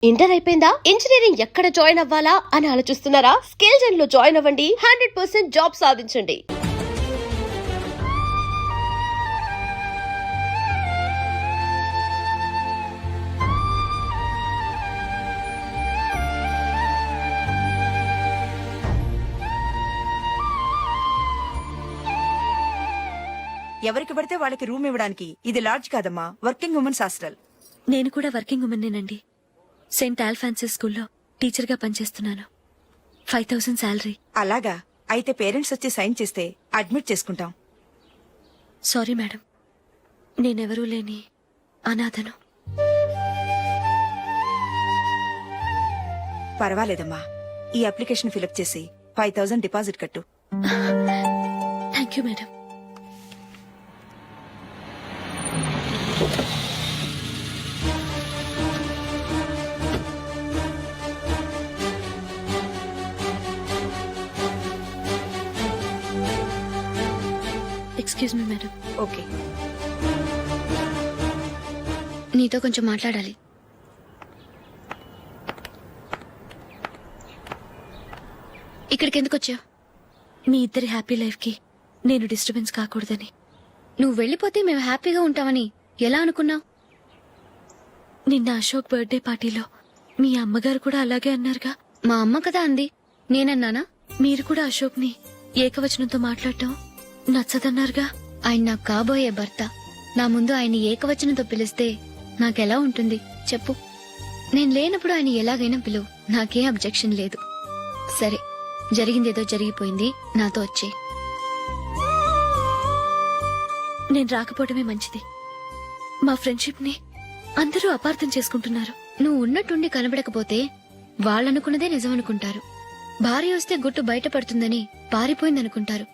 Inter అయిపోయిందా? Engineering ఎక్కడ join అవ్వాలా అని ఆలోచిస్తున్నారా? స్కిల్ జెన్ లో జాయిన్ అవ్వండి, 100% జాబ్ సాధించండి. ఎవరికి పడితే వాళ్ళకి రూమ్ ఇవ్వడానికి ఇది లాడ్జ్ కాదమ్మా, వర్కింగ్ ఉమెన్స్ హాస్టల్. నేను కూడా వర్కింగ్ ఉమెన్నేనండి. సెయింట్ ఆల్ఫాన్సిస్ స్కూల్లో టీచర్గా పనిచేస్తున్నాను. 5000 శాలరీ. అలాగా? అయితే పేరెంట్స్ వచ్చి సైన్ చేస్తే అడ్మిట్ చేసుకుంటాం. సారీ మేడం, నేనెవరూ లేని అనాథను. పర్వాలేదమ్మా, ఈ అప్లికేషన్ ఫిలప్ చేసి 5000 డిపాజిట్ కట్టు. Thank you madam. Excuse me madam. Okay. నీతో కొంచెం మాట్లాడాలి. ఇక్కడికి ఎందుకు వచ్చావు? మీ ఇద్దరి హ్యాపీ లైఫ్కి నేను డిస్టర్బెన్స్ కాకూడదని. నువ్వు వెళ్ళిపోతే మేము హ్యాపీగా ఉంటామని ఎలా అనుకున్నావు? నిన్న అశోక్ బర్త్డే పార్టీలో మీ అమ్మగారు కూడా అలాగే అన్నారుగా. మా అమ్మ కదా అంది, నేనన్నానా? మీరు కూడా అశోక్ని ఏకవచనంతో మాట్లాడటం నచ్చదన్నారుగా. ఆయన నాకు కాబోయే భర్త. నా ముందు ఆయన ఏకవచనంతో పిలిస్తే నాకెలా ఉంటుంది చెప్పు? నేను లేనప్పుడు ఆయన ఎలాగైనా పిలువు, నాకే అబ్జెక్షన్ లేదు. సరే, జరిగిందేదో జరిగిపోయింది, నాతో వచ్చే. నేను రాకపోవడమే మంచిది. మా ఫ్రెండ్షిప్ ని అందరూ అపార్థం చేసుకుంటున్నారు. నువ్వు ఉన్నట్టుండి కనబడకపోతే వాళ్ళనుకున్నదే నిజమనుకుంటారు. భార్య వస్తే గుట్టు బయటపడుతుందని పారిపోయిందనుకుంటారు.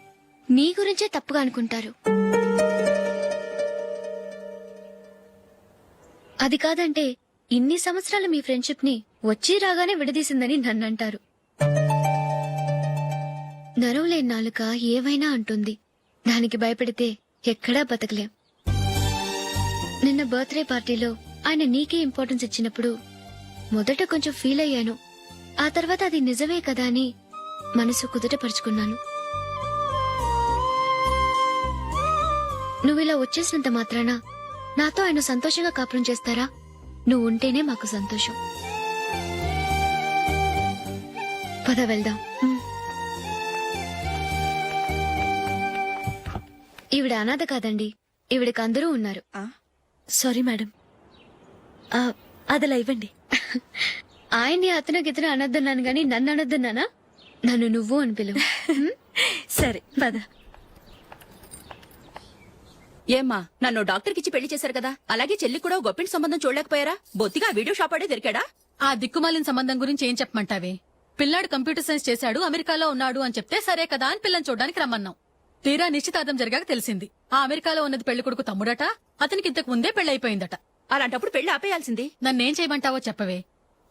నీ గురించే తప్పుగా అనుకుంటారు. అది కాదంటే ఇన్ని సంవత్సరాలు మీ ఫ్రెండ్షిప్ ని వచ్చి రాగానే విడదీసిందని నన్నంటారు. నరవలేని నాలుక ఏవైనా అంటుంది. దానికి భయపడితే ఎక్కడా బతకలేం. నిన్న బర్త్డే పార్టీలో ఆయన నీకే ఇంపార్టెన్స్ ఇచ్చినప్పుడు మొదట కొంచెం ఫీల్ అయ్యాను. ఆ తర్వాత అది నిజమే కదా అని మనసు కుదుటపరుచుకున్నాను. నువ్విలా వచ్చేసినంత మాత్రాన నాతో ఆయన సంతోషంగా కాపురం చేస్తారా? నువ్వు ఉంటేనే మాకు సంతోషం. పద వెళ్దాం. ఈవిడ అనాథ కాదండి, ఈవిడకి అందరూ ఉన్నారు. సారీ మేడం, అదలా ఇవ్వండి. ఆయన్ని అతను గితను అనొద్దన్నాను గాని నన్ను అనొద్దన్నానా? నన్ను నువ్వు అని పిలువు. సరే పద. ఏమ్మా, నన్ను డాక్టర్కిచ్చి పెళ్లి చేశారు కదా, అలాగే చెల్లి కూడా గొప్పింటి సంబంధం చూడలేకపోయారా? బొత్తిగా వీడియో షాప్ ఆడే దొరికాడా? ఆ దిక్కుమాలిన సంబంధం గురించి ఏం చెప్పమంటావే? పిల్లాడు కంప్యూటర్ సైన్స్ చేశాడు, అమెరికాలో ఉన్నాడు అని చెప్తే సరే కదా అని పిల్లని చూడడానికి రమ్మన్నాం. తీరా నిశ్చితార్థం జరిగాక తెలిసింది ఆ అమెరికాలో ఉన్నది పెళ్లి కొడుకు తమ్ముడట, అతనికి ఇంతకు ముందే పెళ్లయిపోయిందట. అలాంటప్పుడు పెళ్లి ఆపేయాల్సింది. నన్నేం చేయమంటావో చెప్పవే?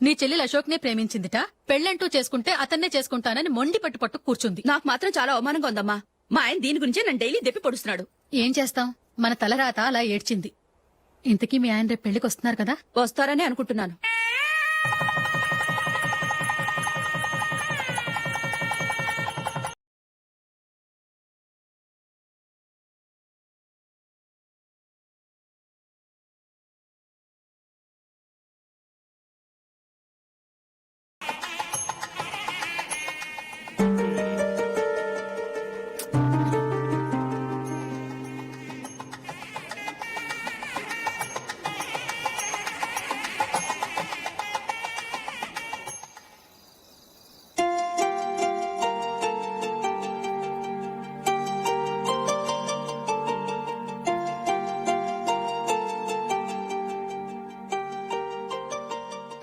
నీ చెల్లెలు అశోక్ నే ప్రేమించిందిట, పెళ్లంటూ చేసుకుంటే అతన్నే చేసుకుంటానని మొండి పట్టు కూర్చుంది. నాకు మాత్రం చాలా అవమానంగా ఉందమ్మా. మా ఆయన దీని గురించే నన్ను డైలీ దెప్పి పొడుస్తున్నాడు. ఏం చేస్తాం, మన తలరాత అలా ఏడ్చింది. ఇంతకీ మీ ఆయన రేపు పెళ్లికి వస్తున్నారు కదా? వస్తారని అనుకుంటున్నాను.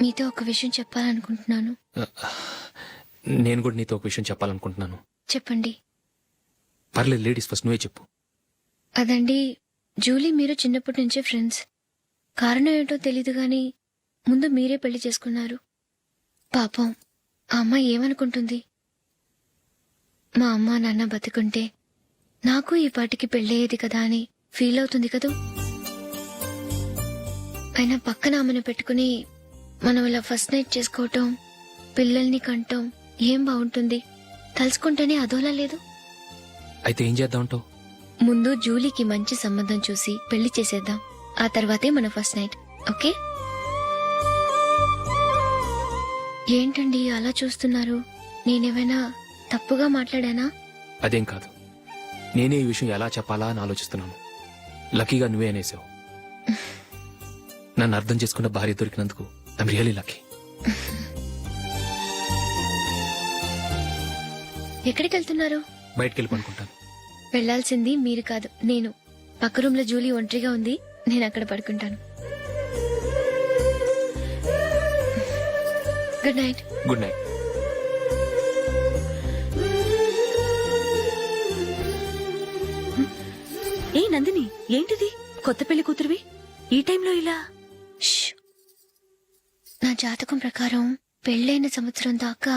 మీతో ఒక విషయం చెప్పాలనుకుంటున్నాను. నేను కూడా నీతో ఒక విషయం చెప్పాలనుకుంటున్నాను. చెప్పండి. పర్లేదు, లేడీస్ ఫస్ట్, నువ్వే చెప్పు. అదండి, జూలీ మీరు చిన్నప్పటి నుంచే ఫ్రెండ్స్. కారణం ఏంటో తెలీదు గాని ముందు మీరే పెళ్లి చేసుకున్నారు. పాపం ఆ అమ్మాయి ఏమనుకుంటుంది? మా అమ్మ నాన్న బతికుంటే నాకు ఈ పాటికి పెళ్ళయ్యేది కదా అని ఫీల్ అవుతుంది కదూ. అయినా పక్కన ఆమెను పెట్టుకుని మనం ఇలా ఫస్ట్ నైట్ చేసుకోవటం, పిల్లల్ని కంటాం ఏం బాగుంటుంది? తలుచుకుంటేనే అదోలా లేదు. అయితే ఏం చేద్దాం అంటావు? ముందు జూలీకి మంచి సంబంధం చూసి పెళ్లి చేసేద్దాం. ఆ తర్వాతే మన ఫస్ట్ నైట్. ఓకే? ఏంటండి అలా చూస్తున్నారు? నేనేమైనా తప్పుగా మాట్లాడానా? అదేం కాదు, నేనే ఈ విషయం ఎలా చెప్పాలా అని ఆలోచిస్తున్నాను. లక్కీగా నువ్వే అనేసావు. నన్ను అర్థం చేసుకున్న భార్య దొరికినందుకు ఐమ్ రియలీ లక్కీ. ఎక్కడికి వెళ్తున్నారు? బయటికి వెళ్ళి పడుకుంటాను. వెళ్లాల్సింది మీరు కాదు, నేను. పక్క రూమ్ లో జూలీ ఒంటరిగా ఉంది, నేను అక్కడ పడుకుంటాను. Good night. Good night. ఏ నందిని, ఏంటిది? కొత్త పెళ్లి కూతురువి ఈ టైంలో ఇలా? ష్. నా జాతకం ప్రకారం పెళ్ళైన సంవత్సరం దాకా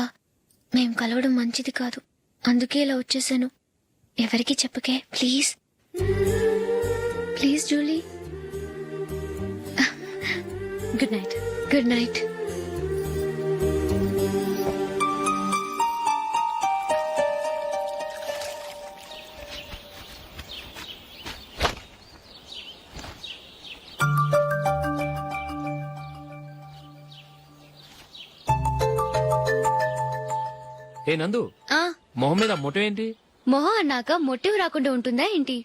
మేం కలవడం మంచిది కాదు. అందుకే ఇలా వచ్చేసాను. ఎవరికి చెప్పకే please. Please Julie. Good night. Good night. ఏ నందు, మొహం మీద మొట్టం ఏంటి? మొహం అన్నాక మొటివ్ రాకుండా ఉంటుందా ఏంటి?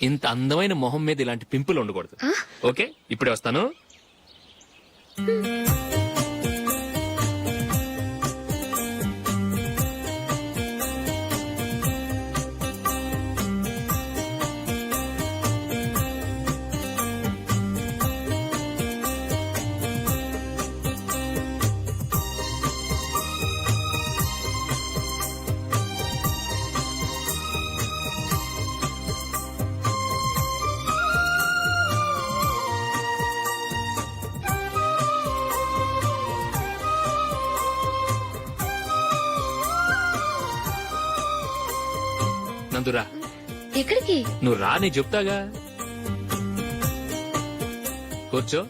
ఇంత అందమైన మొహం మీద ఇలాంటి పింపుల్ ఉండకూడదు. ఓకే, ఇప్పుడే వస్తాను. నందురా, ఎక్కడికి? నువ్వు రా, నేను చెప్తాగా. కూర్చో.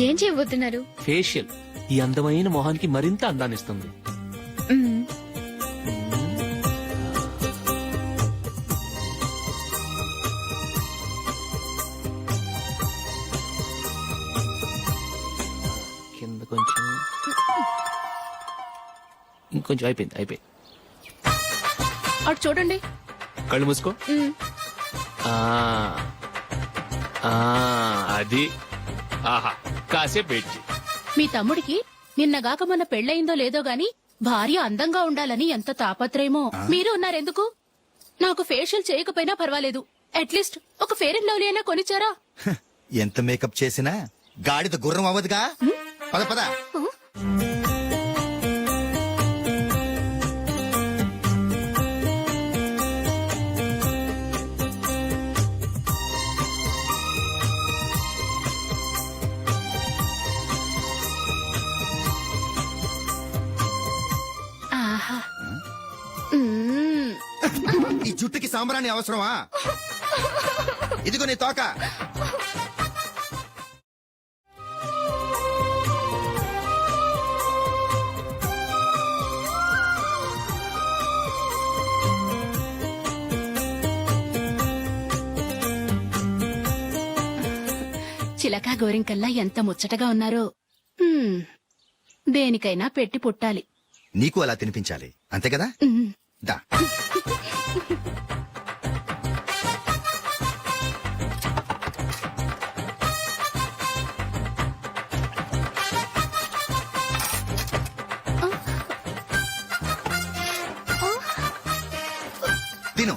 ఏం చేయబోతున్నారు? ఫేషియల్ ఈ అందమైన మొహానికి మరింత అందాన్నిస్తుంది. మ్మ్. కింద కొంచెం, ఇంకొంచెం. అయిపోయింది. అటు చూడండి. కళ్ళు మూసుకో. మ్మ్. ఆ, ఆ, అది. ఆహా, కాసేపు వెయిట్ చెయ్. మీ తమ్ముడికి నిన్నగాక మొన్న పెళ్ళయిందో లేదో గాని భార్య అందంగా ఉండాలని ఎంత తాపత్రయమో. మీరు ఉన్నారెందుకు? నాకు ఫేషియల్ చేయకపోయినా పర్వాలేదు, అట్లీస్ట్ ఒక ఫేర్ అండ్ లవ్లీ అయినా కొనిచ్చారా? ఎంత మేకప్ చేసినా గాడిద గుర్రం అవ్వదుగా. పద పద. ఆహా. ఈ జుట్టుకి సాంబ్రాణి అవసరమా? ఇదిగో నీ తోక. చిలకా గోరింకల్లా ఎంత ముచ్చటగా ఉన్నారో. దేనికైనా పెట్టి పుట్టాలి. నీకు అలా తినిపించాలి, అంతే కదా? దా. తిను.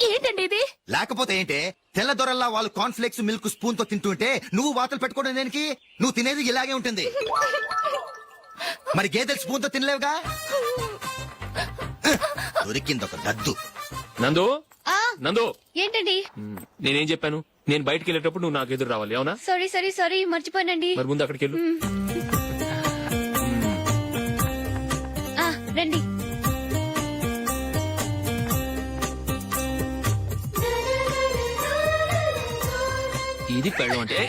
ఏంటండి ఇది? లేకపోతే ఏంటే, తెల్ల దొరల్లా వాళ్ళు కార్న్ఫ్లేక్స్ మిల్క్ స్పూన్ తో తింటుంటే నువ్వు వాతలు పెట్టుకోవడం దేనికి? నువ్వు తినేది ఇలాగే ఉంటుంది. మరి గేదెలు స్పూన్ తో తినలేవుగా. దొరికింది ఒక దద్దు. నందు, ఆ, నందు, ఏంటండి? నేనేం చెప్పాను? నేను బయటికి వెళ్ళేటప్పుడు నువ్వు నాకు ఎదురు రావాలి, అవునా? సారీ మర్చిపోయానండి. మరి ముందు అక్కడికి వెళ్ళు. ఆ, రండి. ఇది పెళ్ళం అంటే.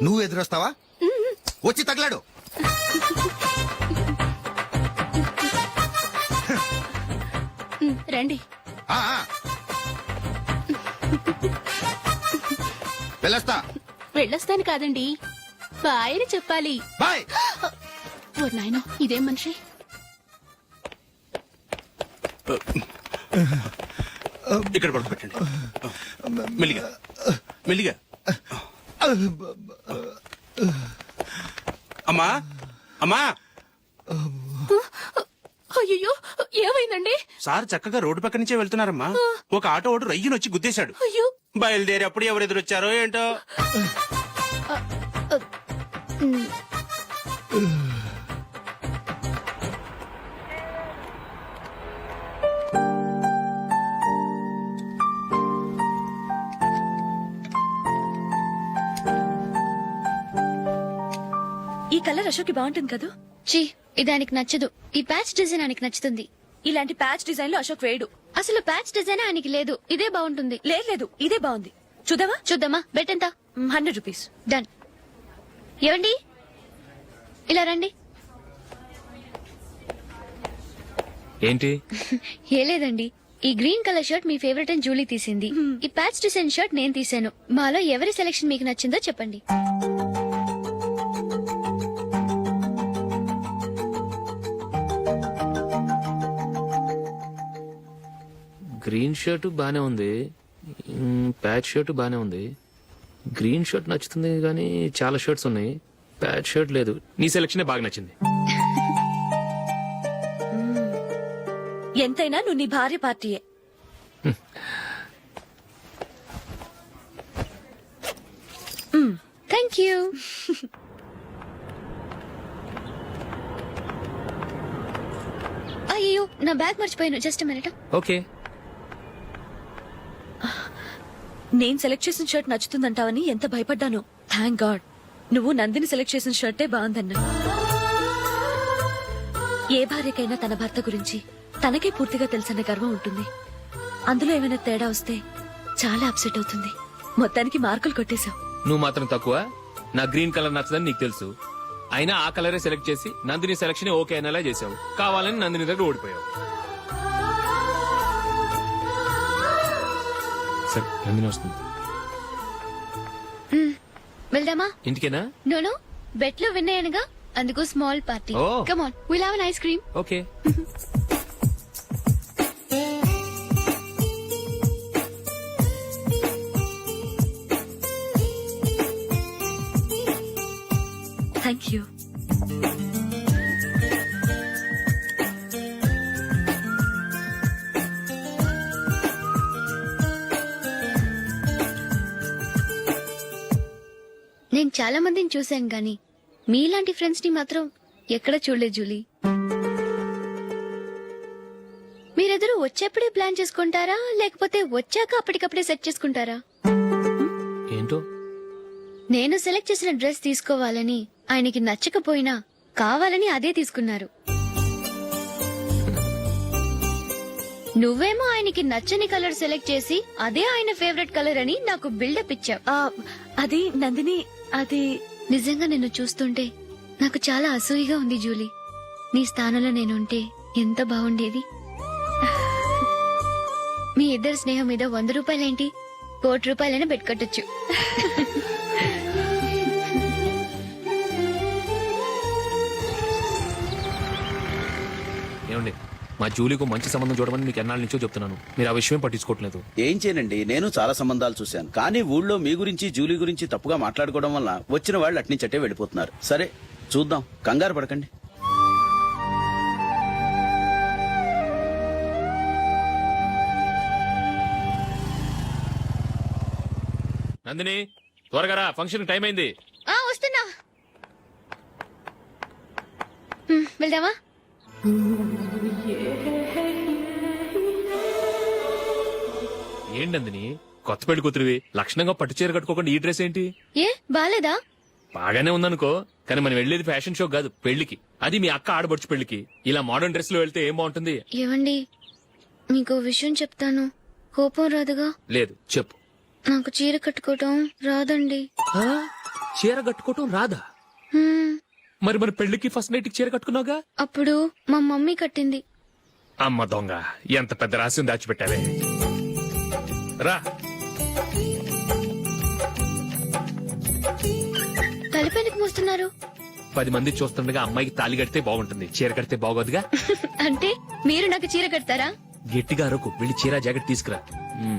నువ్వు ఎదురొస్తావా? వచ్చి తగలాడు. రండి. ఆ, ఆ. వెళ్ళొస్తా. వెళ్ళొస్తాను కాదండి, బాయ్ అని చెప్పాలి. బాయ్. ఓ నాయనో, ఇదేం మనిషి. ఇక్కడ పడుకోబెట్టండి. మెల్లిగా మెల్లిగా. అమ్మా అమ్మా, అయ్యో, ఏమైందండి? సార్ చక్కగా రోడ్డు పక్క నుంచే వెళ్తున్నారమ్మా. ఒక ఆటో ఓడు రయ్యను వచ్చి గుద్దేశాడు. అయ్యో. బయలుదేరి అప్పుడు ఎవరు ఎదురొచ్చారో ఏంటో. ఈ కలర్ అశోక్ బాగుంటుంది కదా. చీ ఇది ఆయనకి నచ్చదు. ఈ ప్యాచ్ డిజైన్ ఆయనకి నచ్చుతుంది. ఇలాంటి ప్యాచ్ డిజైన్ లో అశోక్ వేయడు. అసలు ప్యాచ్ డిజైన్ ఆయనకి లేదు. ఇదే బాగుంటుంది. లేదు, ఇదే బాగుంది. చూద్దామా? చూద్దామా? బెట్ ఎంత? 100 రూపీస్. డన్. ఏవండి ఇలా రండి. ఏంటి? ఏ లేదండి, ఈ గ్రీన్ కలర్ షర్ట్ మీ ఫేవరెట్ అని జూలీ తీసింది. ఈ ప్యాచ్ డిజైన్ షర్ట్ నేను తీసాను. మాలో ఎవరి సెలెక్షన్ మీకు నచ్చిందో చెప్పండి. గ్రీన్ షర్ట్ బానే ఉంది, ప్యాచ్ షర్ట్ బానే ఉంది. గ్రీన్ షర్ట్ నచ్చుతుంది కానీ చాలా షర్ట్స్ ఉన్నాయి, ప్యాచ్ షర్ట్ లేదు. నీ సెలెక్షనే బాగా నచ్చింది. ఎంతైనా నువ్వు నీ భార్య పార్టీయే. Thank you. అయ్యో నా బ్యాగ్ మర్చిపోయాను. Just minute. ఓకే. నేను సెలెక్ట్ చేసిన షర్ట్ నచ్చుతుందంటావని ఎంత భయపడ్డాను. థ్యాంక్ గాడ్ నువ్వు నందిని సెలెక్ట్ చేసిన షర్టే బాగుందన్నా. ఏ భార్యకైనా తన భర్త గురించి తనకే పూర్తిగా తెలుసన్న గర్వం ఉంటుంది. అందులో ఏమైనా తేడా వస్తే చాలా అప్సెట్ అవుతుంది. మొత్తానికి మార్కులు కొట్టేశావు. నువ్వు మాత్రం తక్కువ. నా గ్రీన్ కలర్ నచ్చదని నీకు తెలుసు, అయినా ఆ కలరే సెలెక్ట్ చేసి నందిని సెలెక్షన్ ఓకే అనేలా చేసావు. కావాలని నందిని దగ్గర ఓడిపోయావు. సరే, నందిని వస్తుంది. వెళ్దామా? ఇంటికేనా? నోను, బెట్ లో విన్ అయ్యానుగా, అందుకు small party. Oh. Come on, will have an ice cream. Okay. Thank you. నేను చాలా మందిని చూశాను గాని మీలాంటి ఫ్రెండ్స్ ని మాత్రం ఎక్కడ చూడలేదు జూలీ. మీరెదరూ వచ్చేప్పుడే ప్లాన్ చేసుకుంటారా లేకపోతే వచ్చాక అప్పటికప్పుడే సెట్ చేసుకుంటారా? ఏంటో నేను సెలెక్ట్ చేసిన డ్రెస్ తీసుకోవాలని ఆయనకి నచ్చకపోయినా కావాలని అదే తీసుకున్నారు. నువ్వేమో ఆయనకి నచ్చని కలర్ సెలెక్ట్ చేసి అదే ఆయన ఫేవరెట్ కలర్ అని నాకు బిల్డప్ ఇచ్చావు. అది నందిని, అది నిజంగా నిన్ను చూస్తుంటే నాకు చాలా అసూయగా ఉంది జూలీ. నీ స్థానంలో నేనుంటే ఎంత బాగుండేది. మీ ఇద్దరు స్నేహం మీద 100 రూపాయలేంటి, 1 కోటి రూపాయలైనా పెట్టుకట్టొచ్చు. ఏమండి, మా జూలీకు మంచి సంబంధం చూడమని మీకు ఎన్నాళ్ళ నుంచో చెప్తున్నాను, మీరు ఆ విషయం పట్టించుకోవట్లేదు. ఏం చేయనండి, నేను చాలా సంబంధాలు చూశాను. కానీ ఊళ్ళో మీ గురించి జూలీ గురించి తప్పుగా మాట్లాడుకోవడం వల్ల వచ్చిన వాళ్ళు అట్నుంచటే వెళ్ళిపోతున్నారు. సరే చూద్దాం, కంగారు పడకండి. నందిని, త్వరగా రా, ఫంక్షన్ టైం అయింది. వస్తున్నా. వెళ్దామా? ఏంటి నందిని, కొత్త పెళ్లి కూతురివి, లక్షణంగా పట్టు చీర కట్టుకోకుండా ఈ డ్రెస్ ఏంటి? ఏ బాలేదా? బాగానే ఉందనుకో, కానీ మనం వెళ్ళేది ఫ్యాషన్ షో కాదు, పెళ్లికి. అది మీ అక్క ఆడబడుచు పెళ్లికి. ఇలా మోడర్న్ డ్రెస్ లో వెళ్తే ఏం బాగుంటుంది? ఏవండి, మీకు విషయం చెప్తాను, కోపం రాదుగా? లేదు, చెప్పు. నాకు చీర కట్టుకోవటం రాదండి. చీర కట్టుకోవటం రాదా? హ్మ్, మరి మన పెళ్లికి ఫస్ట్ నైట్ చీర కట్టుకున్నావుగా? అప్పుడు మా మమ్మీ కట్టింది. అమ్మ దొంగ, ఎంత పెద్ద రహస్యం దాచిపెట్టావే. రా. తలపెందుకు మోస్తున్నారు? 10 మంది చూస్తుండగా అమ్మాయికి తాళి కడితే బాగుంటుంది, చీర కడితే బాగోదుగా. అంటే మీరు నాకు చీర కడతారా? గట్టిగా అరకు, వెళ్ళి చీర జాకెట్ తీసుకురా.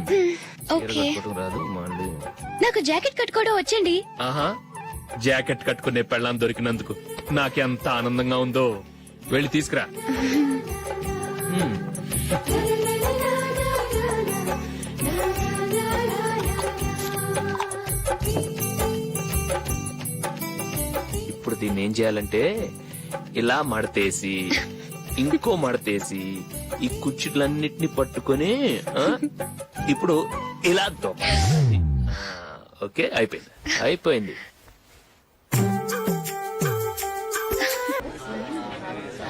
చీర ఓకే, కట్టుకోవటం రాదు మళ్ళీ. నాకు జాకెట్ కట్టుకోవడం వచ్చండి. ఆహా, జాకెట్ కట్టుకునే పెళ్ళాం దొరికినందుకు నాకెంత ఆనందంగా ఉందో. వెళ్ళి తీసుకురా. మ్మ్. ఇప్పుడు దీన్ని ఏం చేయాలంటే ఇలా మడతేసి ఇంకో మడతేసి ఈ కుచ్చిట్లన్నిటిని పట్టుకొని ఇప్పుడు ఇలా దొక్కాలి. ఓకే, అయిపోయింది అయిపోయింది.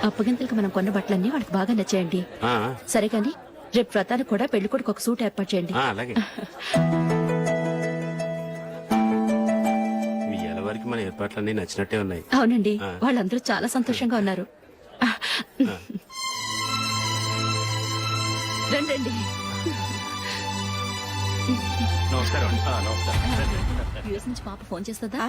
అప్పగింతలకు మనం కొన్న బట్టలన్నీ వాళ్ళకి బాగా నచ్చాయండి. సరే కానీ రేపు వ్రతానికి కూడా పెళ్లి కొడుకు ఒక సూట్ ఏర్పాటు చేయండి. అలాగే. మీ వరకు మన ఏర్పాట్లన్నీ నచ్చినట్టే ఉన్నాయి. అవునండి, వాళ్ళందరూ చాలా సంతోషంగా ఉన్నారు. రండి. నమస్కారం. నమస్కారం. యూఎస్ నుంచి పాప ఫోన్ చేస్తుందా?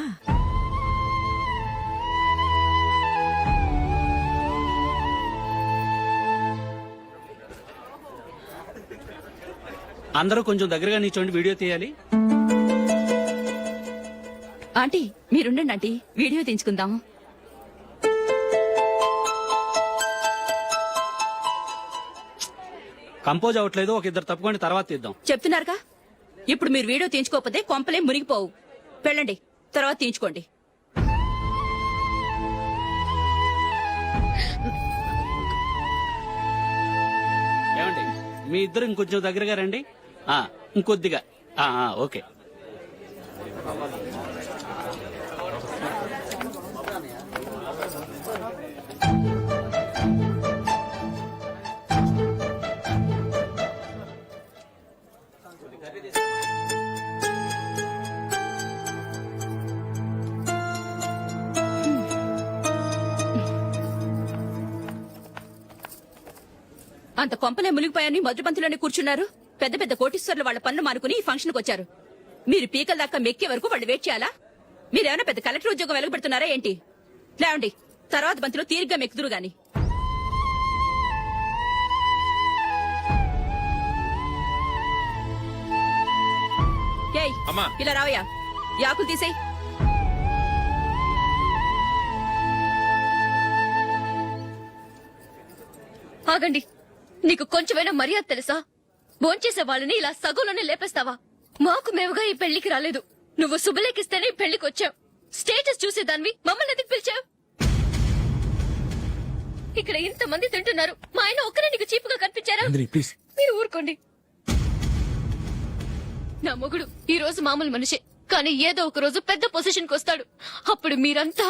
అందరూ కొంచెం దగ్గరగా నిల్చోండి, వీడియో తీయాలి. ఆంటీ మీరుండండి ఆంటీ, వీడియో తీయించుకుందాం. కంపోజ్ అవ్వట్లేదు, ఒక ఇద్దరు తప్పుకోండి, తర్వాత తీద్దాం. చెప్తున్నారుగా, ఇప్పుడు మీరు వీడియో తీయించుకోకపోతే కొంపలే మునిగిపోవు. వెళ్ళండి, తర్వాత తీయించుకోండి. ఏమండి, మీ ఇద్దరు ఇంకొంచెం దగ్గరగా రండి. ఇంకొద్దిగా. ఓకే. అంత కొంపలే మునిగిపోయాని మొదటి పంతిలోనే కూర్చున్నారు. పెద్ద పెద్ద కోటీశ్వర్లు వాళ్ళ పనులు మానుకుని ఈ ఫంక్షన్ కు వచ్చారు. మీరు పీకల దాకా మెక్కే వరకు వాళ్ళు వెయిట్ చేయాలా? మీరేమైనా పెద్ద కలెక్టర్ ఉద్యోగం వెలగబెడుతున్నారా ఏంటి? లేవండి, తర్వాత బంతిలో తీరిగ్గా మెక్కుదురు గాని. ఏయ్, ఇలా రావయ్యా, యాకులు తీసేయ్. ఆగండి, నీకు కొంచెమైనా మర్యాద తెలుసా? భోంచేసే వాళ్ళని ఇలా సగంలోనే లేపేస్తావా? మాకు మేముగా ఈ పెళ్లికి రాలేదు, నువ్వు శుభలేఖిస్తేనే ఈ పెళ్లికి వచ్చావు. స్టేటస్ చూసేదానివి మమ్మల్ని ఎందుకు పిలిచావు? ఇక్కడ ఇంతమంది తింటున్నారు, మా ఆయన ఒక్కరే నీకు చీపుగా కనిపించారా? ప్లీజ్ మీరు ఊరుకోండి. నా మొగుడు ఈ రోజు మామూలు మనిషే, కానీ ఏదో ఒక రోజు పెద్ద పొజిషన్ కి వస్తాడు. అప్పుడు మీరంతా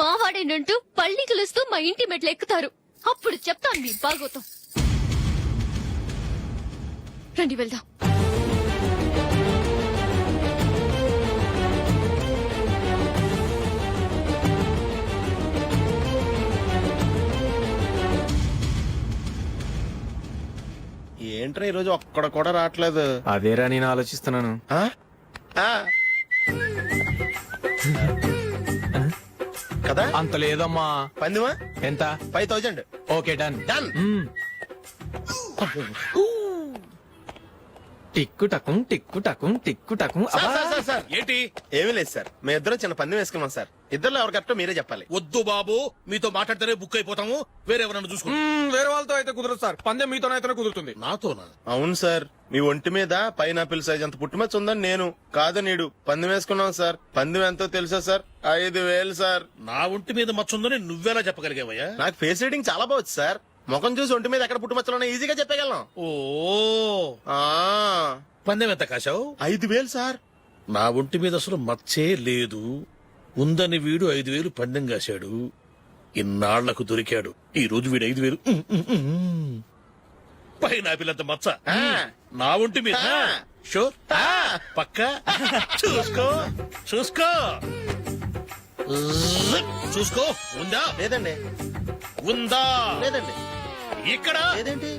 మావాడేనంటూ పళ్ళి కలుస్తూ మా ఇంటి మెట్లు ఎక్కుతారు. అప్పుడు చెప్తాను మీ బాగోతాం. రండి వెళ్దాం. ఏంట్రా ఈరోజు ఒక్కడ కూడా రావట్లేదు? అదేరా నేను ఆలోచిస్తున్నాను. ఆ? ఆ. కదా అంత లేదమ్మా. పందిమా ఎంత? 5000. Okay, done. డన్. టిక్కు టకుం టిక్కు టకుం టిక్కు టకుం. సార్ ఏంటి? ఏమీ లేదు సార్, మేము ఇద్దరం చిన్న పందెం వేసుకున్నాం సార్. ఇద్దరు ఎవరు కరెక్టో మీరే చెప్పాలి. వద్దు బాబు, మీతో మాట్లాడితేనే బుక్ అయిపోతాము. వేరెవరన్నా చూసుకుంటాం. వేరే వాళ్ళతో అయితే కుదరదు సార్, పందెం మీతోనైతేనే కుదురుతుంది. నాతోనా? అవును సార్, మీ ఒంటి మీద పైనాపిల్ సైజ్ అంత పుట్టుమచ్చ ఉందని నేను కాదు నీడు పందెం వేసుకున్నాం సార్. పందెం ఎంతో తెలుసా సార్? 5000 సార్. నా ఒంటి మీద మచ్చుందని నువ్వెలా చెప్పగలిగావయ్యా? నాకు ఫేస్ రీడింగ్ చాలా బాగుంది సార్. ముఖం చూసి ఒంటి మీద ఎక్కడ పుట్టుమచ్చలో ఈజీగా చెప్పగలను. ఓ, ఆ, పందెం ఎంత కాశావు? 5000 సార్. నా ఒంటి మీద అసలు మచ్చే లేదు. ఉందని వీడు 5000 పందెం కాశాడు. ఇన్నాళ్లకు దొరికాడు. ఈ రోజు వీడు 5000. పైన పిల్లంత మచ్చ నా ఒంటి మీద. షూర్, పక్క చూసుకో చూసుకో. చూసుకో. ఉందా? లేదండి. ఉందా? లేదండి. ఇక్కడ లేదేంటి?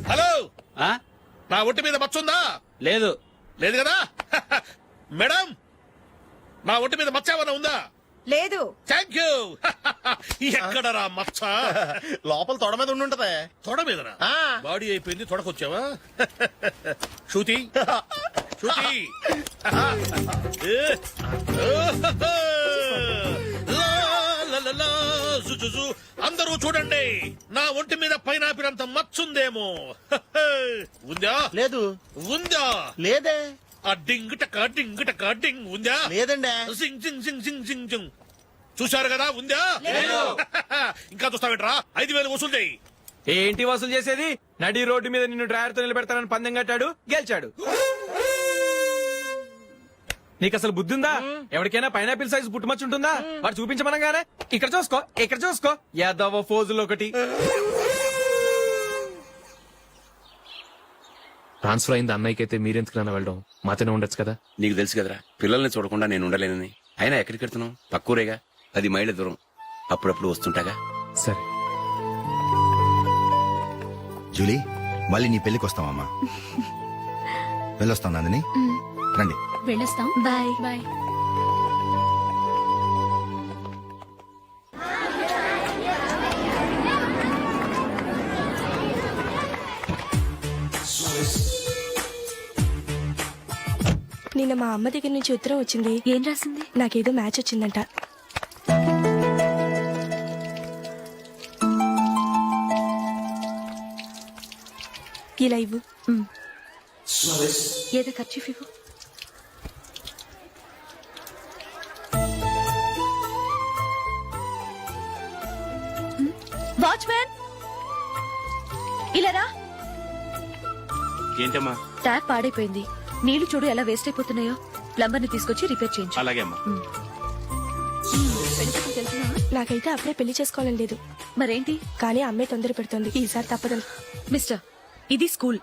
హలో, ఆ? నా ఒంటి మీద మచ్చ ఉందా? లేదు. లేదు కదా? మేడం, నా ఒంటి మీద మచ్చ ఏమైనా ఉందా? లేదు. Thank you. ఎక్కడరా మచ్చ? లోపల తొడ మీద ఉండుంటదే. తొడ మీదనా? ఆ. బాడీ అయిపోయింది, తొడకొచ్చావా? శృతి, శృతి. అందరూ చూడండి, నా ఒంటి మీద పైనాపిల్ అంత మచ్చుందేమో. ఉందా? లేదు. ఉందా? లేదే. ఆ డింగ్ టక డింగ్ టక డింగ్ ఉందా? లేదండి. సింగ్ సింగ్ సింగ్ సింగ్ సింగ్ సింగ్. చూశారు కదా? ఉందా? ఇంకా చూస్తావేట్రా? 5,000 వసూలు చేయి. ఏంటి వసూలు చేసేది? నడి రోడ్డు మీద నిన్ను డ్రైవర్ తో నిలబెడతానని పందెం కట్టాడు, గెలిచాడు. నీకు అసలు బుద్ధి ఉందా? ఎవరికైనా పైనాపిల్ సైజ్ పుట్టుమచ్చు ఉంటుందా? వాడు చూపించమనగానే ఇక్కడ చూసుకో, ఇక్కడ చూసుకో, యాదవ ఫోజులు ఒకటి. ట్రాన్స్ఫర్ అయింది అన్నయ్యకి అయితే మీరెందుకు వెళ్ళడం? మాతోనే ఉండొచ్చు కదా. నీకు తెలుసు కదరా, పిల్లల్ని చూడకుండా నేను ఉండలేనని. అయినా ఎక్కడికి వెళ్తున్నావు? పక్కూరేగా, 10 మైళ్ళ దూరం. అప్పుడప్పుడు వస్తుంటాగా. సరే. జూలీ, మళ్ళీ నీ పెళ్లికి వస్తామమ్మా. వెళ్ళొస్తాం నందిని. రండి. వెళ్ళొస్తాం. బాయ్. బాయ్. నిన్న మా అమ్మ దగ్గర నుంచి ఉత్తరం వచ్చింది. ఏం రాసింది? నాకేదో మ్యాచ్ వచ్చిందంట. ఇలా ఇవ్వు. ఏదో ఖర్చు ఇవ్వు. వాచ్మ్యాన్, ఇలా రా. ఏంటమ్మా? ట్యాప్ పాడైపోయింది. నీళ్లు చూడు ఎలా వేస్ట్ అయిపోతున్నాయో. ప్లంబర్ ని తీసుకొచ్చి రిపేర్ చేయించు. అలాగే అమ్మా. నాకైతే అప్పుడే పెళ్లి చేసుకోవాలని లేదు. మరేంటి? కానీ అమ్మే తొందర పెడుతోంది. ఈసారి తప్పదని. మిస్టర్, ఇది స్కూల్.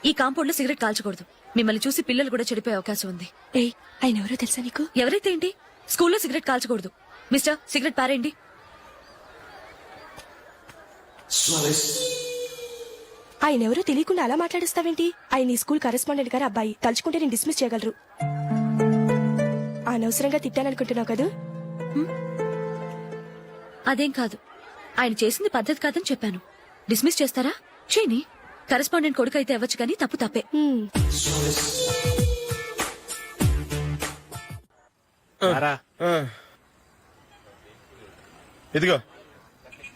ఈ కాంపౌండ్ లో సిగరెట్ కాల్చకూడదు. మిమ్మల్ని చూసి పిల్లలు కూడా చెడిపోయే అవకాశం ఉంది. ఏయ్, ఆయన ఎవరో తెలుసా నీకు? ఎవరైతే ఏంటి? స్కూల్లో సిగరెట్ కాల్చకూడదు. మిస్టర్, సిగరెట్ పారేయండి. ఆయన ఎవరో తెలియకుండా అలా మాట్లాడిస్తావేంటి? ఆయన ఈ స్కూల్ కరెస్పాండెంట్ గారి అబ్బాయి. తలుచుకుంటే నేను డిస్మిస్ చేయగలరు. అనవసరంగా తిట్టాననుకుంటున్నావు కదా? అదేం కాదు. ఆయన చేసింది పద్ధతి కాదని చెప్పాను. డిస్మిస్ చేస్తారా? చేయని. కరెస్పాండెంట్ కొడుకు అయితే అవ్వచ్చు కానీ తప్పు తప్పే. ఇదిగో.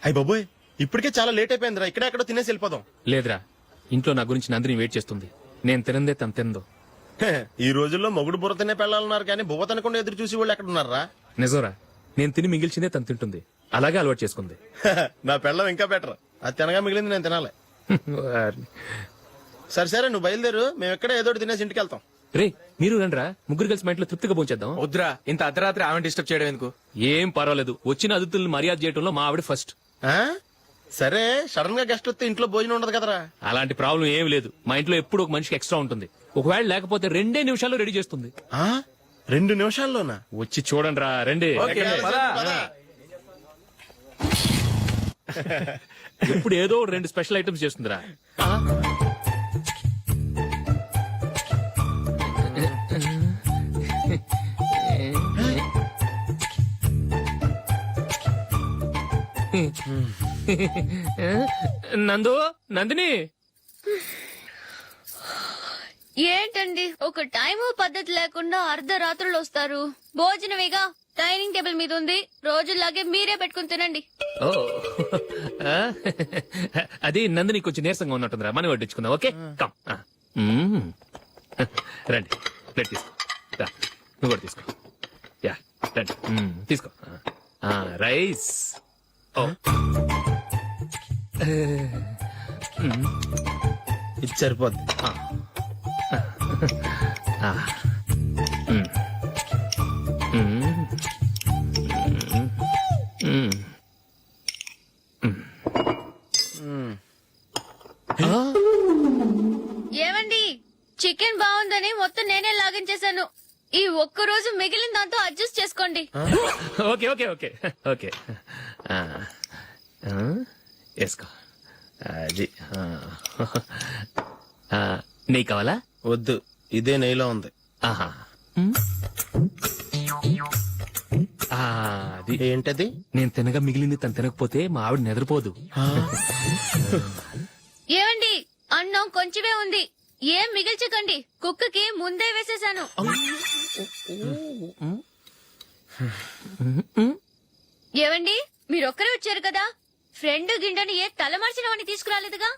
అయ్య బాబోయ్, ఇప్పటికే చాలా లేట్ అయిపోయిందిరా. ఇక్కడ ఎక్కడో తినేసి వెళ్ళిపోదాం. లేదురా, ఇంట్లో నా గురించి నందిని వెయిట్ చేస్తుంది. నేను తినందే తను తిందో. ఈ రోజుల్లో మొగుడు బుర్ర తినే పెళ్ళాలన్నారు కానీ బువ్వ తినకుండా ఎదురు చూసి వాళ్ళు ఎక్కడ ఉన్నారా? నిజంరా, నేను తిని మిగిల్చిందే తను తింటుంది. అలాగే అలవాటు చేసుకుంది. నా పెళ్ళం ఇంకా బెటర్. అది తినగా మిగిలింది నేను తినాలి. సరే సరే, నువ్వు బయలుదేరు. మేము ఎక్కడ ఏదో ఒకటి తినేసి ఇంటికి వెళ్తాం. రే, మీరు రండిరా, ముగ్గురు కలిసి మా ఇంట్లో తృప్తిగా పోంచేద్దాం. వద్దురా, ఇంత అర్ధరాత్రి ఆమె డిస్టర్బ్ చేయడం ఎందుకు? ఏం పర్వాలేదు, వచ్చిన అతిథులను మర్యాద చేయడంలో మా ఆవిడ ఫస్ట్. ఆ? సరే, సడన్ గా గెస్ట్ వస్తే ఇంట్లో భోజనం ఉండదు కదరా. అలాంటి ప్రాబ్లం ఏం లేదు. మా ఇంట్లో ఎప్పుడు ఒక మనిషికి ఎక్స్ట్రా ఉంటుంది. ఒకవేళ లేకపోతే 2 నిమిషాల్లో రెడీ చేస్తుంది. 2 నిమిషాల్లోనా? వచ్చి చూడండి రా, రండి. ఇప్పుడు ఏదో 2 స్పెషల్ ఐటమ్స్ చేస్తుందిరా. నందిని, ఏంటండి ఒక టైము పద్ధతి లేకుండా అర్ధరాత్రులు వస్తారు? భోజనమేగా డైనింగ్ టేబుల్ మీద ఉంది. రోజులాగే మీరే పెట్టుకుని తినండి. ఓ, అది నందిని కొంచెం నీరసంగా ఉన్నట్టుందిరా. మనం వడ్డించుకుందాం. Okay, come. రండి, ప్లేట్ తీసుకో. రా, నువ్వు కూడా తీసుకో. యా, రండి, తీసుకో. రైస్. ఓ, ఇది సరిపోద్ది. ఏమండి, చికెన్ బాగుందని మొత్తం నేనే లాగించేశాను. ఈ ఒక్క రోజు మిగిలిన దాంతో అడ్జస్ట్ చేసుకోండి. ఓకే ఓకే ఓకే ఓకే ఆ, ఆ, వేసుకో అది నెయ్యి కావాలా? వద్దు, ఇదే నెయ్యిలో ఉంది. ఆహా ఆ, అది ఏంటది? నేను తినగా మిగిలింది తను తినకపోతే మా ఆవిడ నిద్రపోదు. ఏమండి, అన్నం కొంచెమే ఉంది, ఏం మిగిల్చకండి. కుక్కకి ముందే వేసేసాను. ఏవండి, మీరొక్కరే వచ్చారు కదా, ఫ్రెండ్ గిండెని ఏ తలమార్చిన వాడిని తీసుకురాలేదుగా.